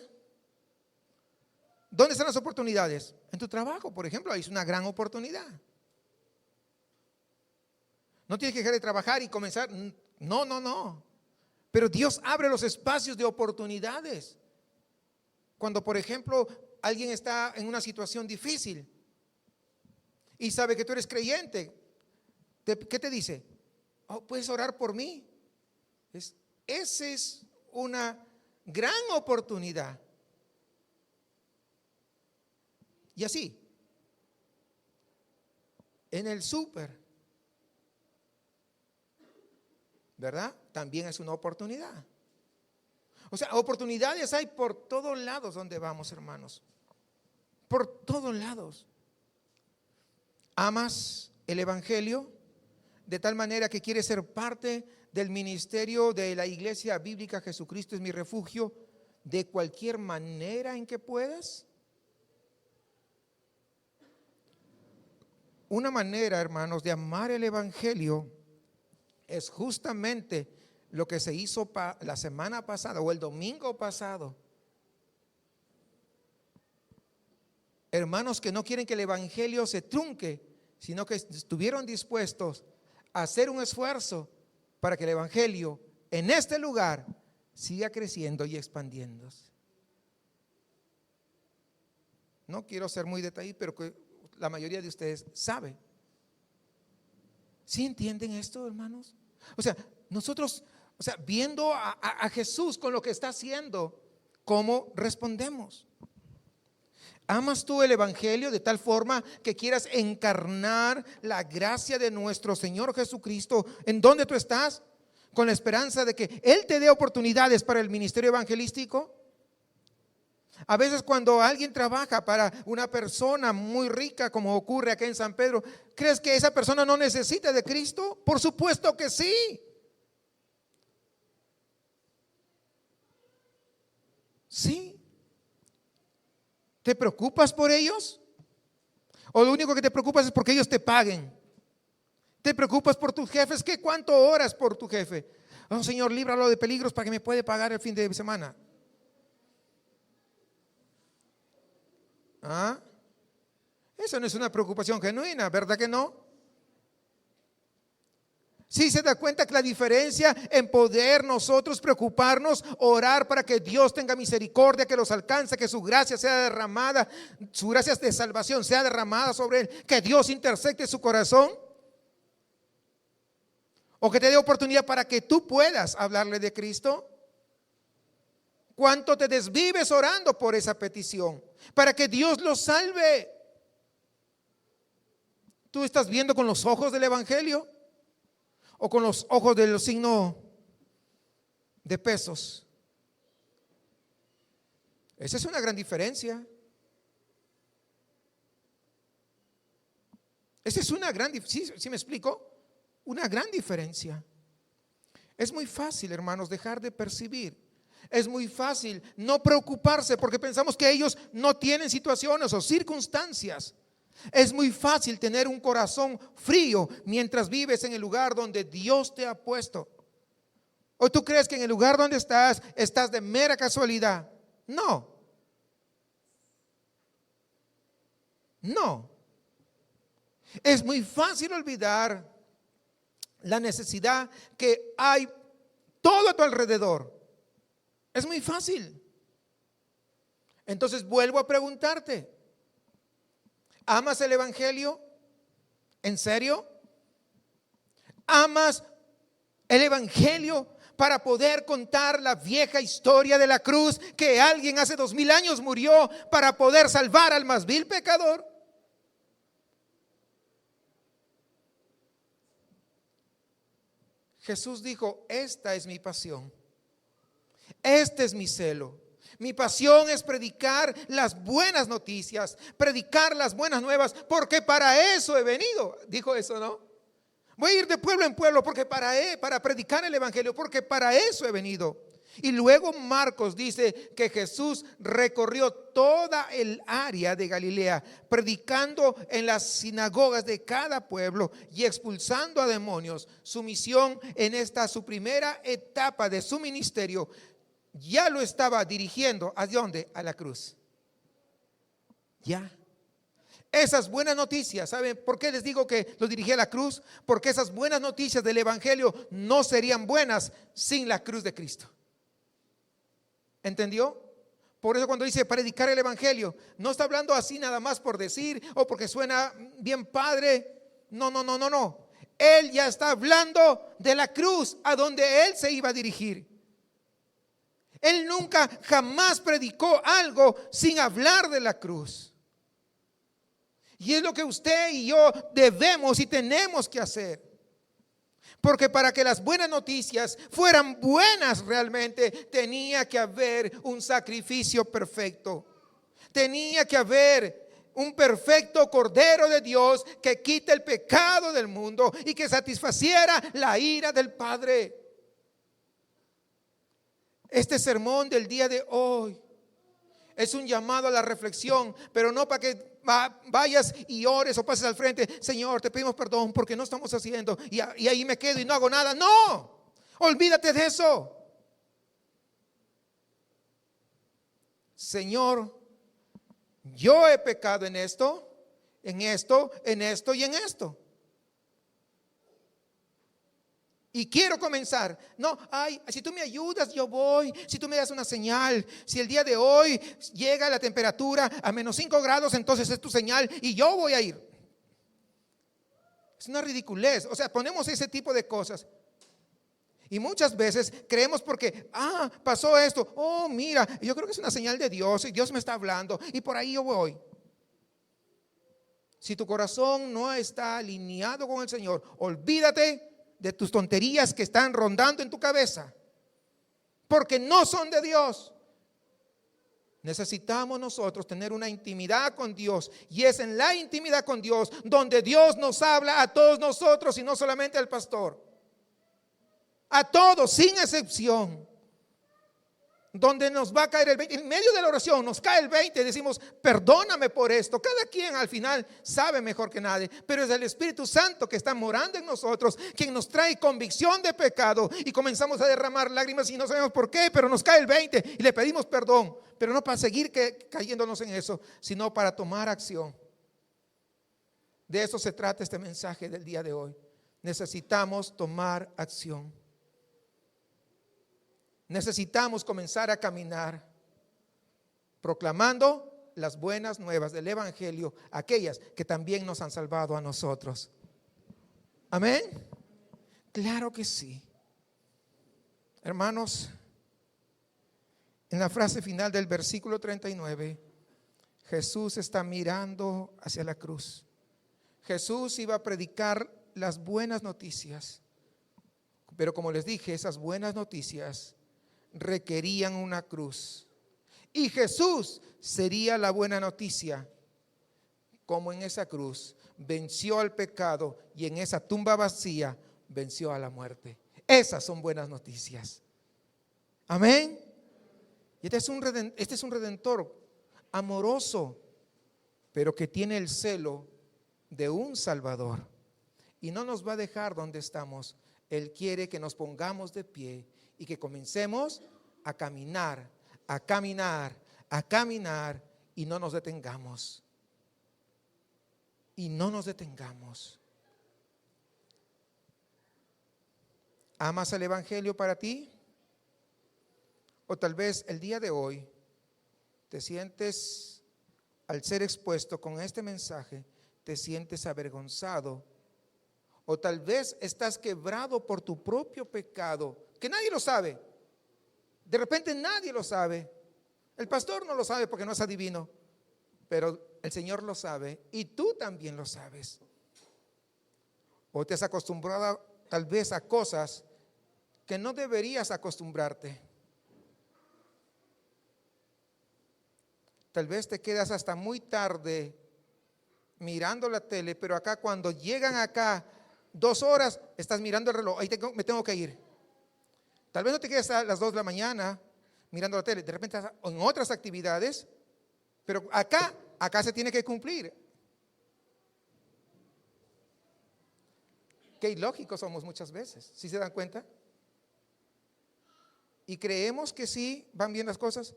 ¿Dónde están las oportunidades? En tu trabajo, por ejemplo, ahí es una gran oportunidad. No tienes que dejar de trabajar y comenzar. No. Pero Dios abre los espacios de oportunidades. Cuando, por ejemplo, alguien está en una situación difícil y sabe que tú eres creyente, ¿qué te dice? ¿Puedes orar por mí? Esa es una gran oportunidad. Y así, en el súper, ¿verdad? También es una oportunidad. O sea, oportunidades hay por todos lados donde vamos, hermanos. Por todos lados. ¿Amas el Evangelio de tal manera que quieres ser parte del ministerio de la Iglesia Bíblica Jesucristo es mi refugio de cualquier manera en que puedas? Una manera, hermanos, de amar el Evangelio es justamente lo que se hizo la semana pasada o el domingo pasado. Hermanos que no quieren que el Evangelio se trunque, sino que estuvieron dispuestos a hacer un esfuerzo para que el Evangelio en este lugar siga creciendo y expandiéndose. No quiero ser muy detallado, pero que la mayoría de ustedes sabe. ¿Sí entienden esto, hermanos? O sea, nosotros, viendo a Jesús con lo que está haciendo, ¿cómo respondemos? ¿Amas tú el evangelio de tal forma que quieras encarnar la gracia de nuestro Señor Jesucristo en donde tú estás, con la esperanza de que Él te dé oportunidades para el ministerio evangelístico? A veces cuando alguien trabaja para una persona muy rica, como ocurre aquí en San Pedro, ¿crees que esa persona no necesita de Cristo? Por supuesto que sí. Sí. ¿Te preocupas por ellos? ¿O lo único que te preocupas es porque ellos te paguen? ¿Te preocupas por tus jefes? ¿Qué cuánto oras por tu jefe? Oh, Señor, líbralo de peligros para que me pueda pagar el fin de semana. ¿Ah? Eso no es una preocupación genuina, ¿verdad que no? Sí, se da cuenta que la diferencia en poder nosotros preocuparnos, orar para que Dios tenga misericordia, que los alcance, que su gracia sea derramada, su gracia de salvación sea derramada sobre él, que Dios intersecte su corazón, o que te dé oportunidad para que tú puedas hablarle de Cristo. ¿Cuánto te desvives orando por esa petición? Para que Dios los salve. ¿Tú estás viendo con los ojos del evangelio o con los ojos del signo de pesos? Esa es una gran diferencia. Esa es una gran diferencia. ¿Sí me explico? Una gran diferencia. Es muy fácil, hermanos, dejar de percibir. Es muy fácil no preocuparse porque pensamos que ellos no tienen situaciones o circunstancias. Es muy fácil tener un corazón frío mientras vives en el lugar donde Dios te ha puesto. ¿O tú crees que en el lugar donde estás de mera casualidad? No. No. Es muy fácil olvidar la necesidad que hay todo a tu alrededor. Es muy fácil. Entonces vuelvo a preguntarte, ¿amas el evangelio? ¿En serio? ¿Amas el evangelio para poder contar la vieja historia de la cruz, que alguien hace 2000 años murió para poder salvar al más vil pecador? Jesús dijo, esta es mi pasión, este es mi celo. Mi pasión es predicar las buenas noticias, predicar las buenas nuevas, porque para eso he venido. Dijo eso, ¿no? Voy a ir de pueblo en pueblo porque para predicar el evangelio, porque para eso he venido. Y luego Marcos dice que Jesús recorrió toda el área de Galilea, predicando en las sinagogas de cada pueblo y expulsando a demonios. Su misión en esta su primera etapa de su ministerio ya lo estaba dirigiendo. ¿A dónde? A la cruz. Ya. Esas buenas noticias, ¿saben por qué les digo que lo dirigí a la cruz? Porque esas buenas noticias del evangelio no serían buenas sin la cruz de Cristo. ¿Entendió? Por eso cuando dice predicar el evangelio, no está hablando así nada más por decir o porque suena bien padre. No. Él ya está hablando de la cruz a donde él se iba a dirigir. Él nunca jamás predicó algo sin hablar de la cruz. Y es lo que usted y yo debemos y tenemos que hacer. Porque para que las buenas noticias fueran buenas realmente, tenía que haber un sacrificio perfecto. Tenía que haber un perfecto Cordero de Dios que quite el pecado del mundo y que satisfaciera la ira del Padre. Este sermón del día de hoy es un llamado a la reflexión, pero no para que vayas y ores o pases al frente. Señor, te pedimos perdón porque no estamos haciendo y ahí me quedo y no hago nada. No, olvídate de eso. Señor, yo he pecado en esto, en esto, en esto y en esto. y quiero comenzar. No, ay, si tú me ayudas, yo voy. Si tú me das una señal, si el día de hoy llega la temperatura a -5 grados, entonces es tu señal y yo voy a ir. Es una ridiculez. O sea, ponemos ese tipo de cosas. Y muchas veces creemos porque, pasó esto. Oh, mira, yo creo que es una señal de Dios y Dios me está hablando y por ahí yo voy. Si tu corazón no está alineado con el Señor, olvídate de tus tonterías que están rondando en tu cabeza, porque no son de Dios. Necesitamos nosotros tener una intimidad con Dios, y es en la intimidad con Dios donde Dios nos habla a todos nosotros y no solamente al pastor. A todos, sin excepción. Donde nos va a caer el 20, en medio de la oración nos cae el 20 y decimos, perdóname por esto. Cada quien al final sabe mejor que nadie, pero es el Espíritu Santo que está morando en nosotros quien nos trae convicción de pecado, y comenzamos a derramar lágrimas y no sabemos por qué, pero nos cae el 20 y le pedimos perdón, pero no para seguir cayéndonos en eso, sino para tomar acción. De eso se trata este mensaje del día de hoy. Necesitamos tomar acción. Necesitamos comenzar a caminar proclamando las buenas nuevas del Evangelio, aquellas que también nos han salvado a nosotros. Amén. Claro que sí. Hermanos, en la frase final del versículo 39, Jesús está mirando hacia la cruz. Jesús iba a predicar las buenas noticias, pero como les dije, esas buenas noticias requerían una cruz, y Jesús sería la buena noticia, como en esa cruz venció al pecado y en esa tumba vacía venció a la muerte. Esas son buenas noticias. Amén. Y este es un redentor amoroso, pero que tiene el celo de un Salvador, y no nos va a dejar donde estamos. Él quiere que nos pongamos de pie y que comencemos a caminar, a caminar, a caminar, y no nos detengamos. Y no nos detengamos. ¿Amas el Evangelio para ti? O tal vez el día de hoy te sientes, al ser expuesto con este mensaje, te sientes avergonzado, o tal vez estás quebrado por tu propio pecado, que nadie lo sabe. De repente nadie lo sabe. El pastor no lo sabe porque no es adivino, pero el Señor lo sabe y tú también lo sabes. O te has acostumbrado tal vez a cosas que no deberías acostumbrarte. Tal vez te quedas hasta muy tarde mirando la tele, pero acá cuando llegan acá 2 horas, estás mirando el reloj, ahí me tengo que ir. Tal vez no te quedes a las 2 de la mañana mirando la tele, de repente en otras actividades, pero acá se tiene que cumplir. Qué ilógicos somos muchas veces, ¿sí se dan cuenta? Y creemos que sí van bien las cosas.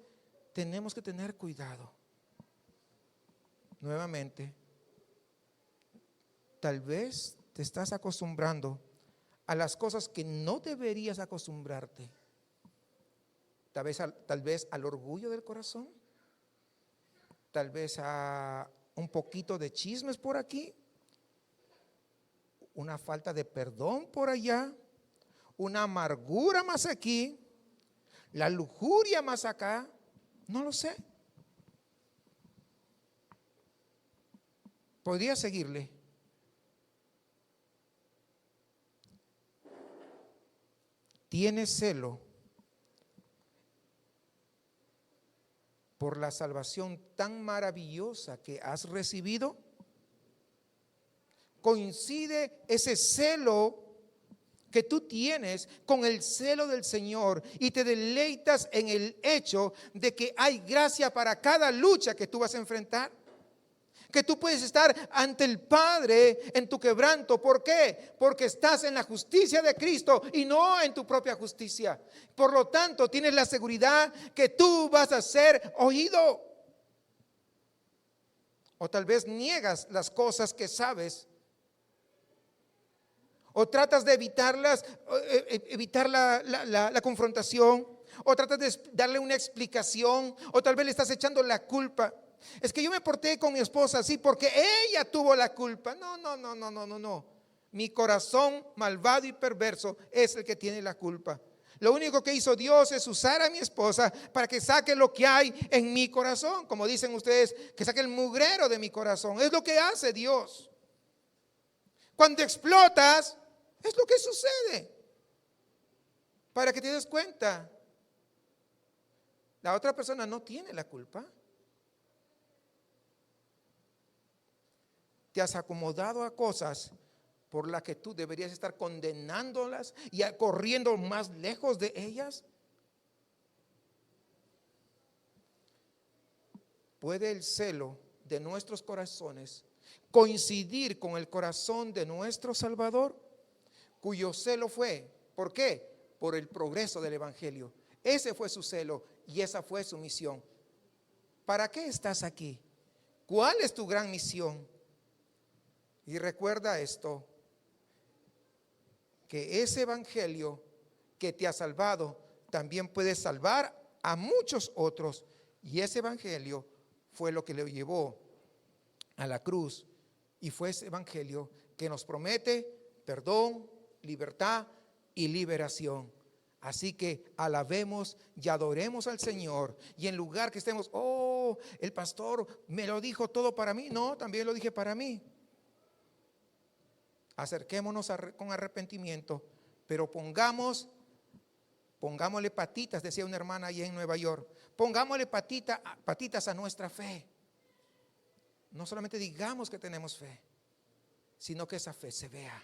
Tenemos que tener cuidado. Nuevamente, tal vez te estás acostumbrando a las cosas que no deberías acostumbrarte. Tal vez al orgullo del corazón, tal vez a un poquito de chismes por aquí, una falta de perdón por allá, una amargura más aquí, la lujuria más acá, no lo sé. Podría seguirle. ¿Tienes celo por la salvación tan maravillosa que has recibido? ¿Coincide ese celo que tú tienes con el celo del Señor y te deleitas en el hecho de que hay gracia para cada lucha que tú vas a enfrentar? Que tú puedes estar ante el Padre en tu quebranto. ¿Por qué? Porque estás en la justicia de Cristo y no en tu propia justicia. Por lo tanto, tienes la seguridad que tú vas a ser oído. O tal vez niegas las cosas que sabes. O tratas de evitarlas, evitar la confrontación, o tratas de darle una explicación, o tal vez le estás echando la culpa. Es que yo me porté con mi esposa así porque ella tuvo la culpa. No, no, no, no, no, no, no. Mi corazón malvado y perverso es el que tiene la culpa. Lo único que hizo Dios es usar a mi esposa para que saque lo que hay en mi corazón. Como dicen ustedes, que saque el mugrero de mi corazón. Es lo que hace Dios. Cuando explotas, es lo que sucede. Para que te des cuenta, la otra persona no tiene la culpa. Te has acomodado a cosas por las que tú deberías estar condenándolas y corriendo más lejos de ellas. ¿Puede el celo de nuestros corazones coincidir con el corazón de nuestro Salvador, cuyo celo fue? ¿Por qué? Por el progreso del Evangelio. Ese fue su celo y esa fue su misión. ¿Para qué estás aquí? ¿Cuál es tu gran misión? Y recuerda esto, que ese Evangelio que te ha salvado también puede salvar a muchos otros. Y ese Evangelio fue lo que le llevó a la cruz. Y fue ese Evangelio que nos promete perdón, libertad y liberación. Así que alabemos y adoremos al Señor. Y en lugar que estemos, oh, el pastor me lo dijo todo para mí. No, también lo dije para mí. Acerquémonos con arrepentimiento, pero pongámosle patitas, decía una hermana allá en Nueva York. Pongámosle patitas a nuestra fe. No solamente digamos que tenemos fe, sino que esa fe se vea.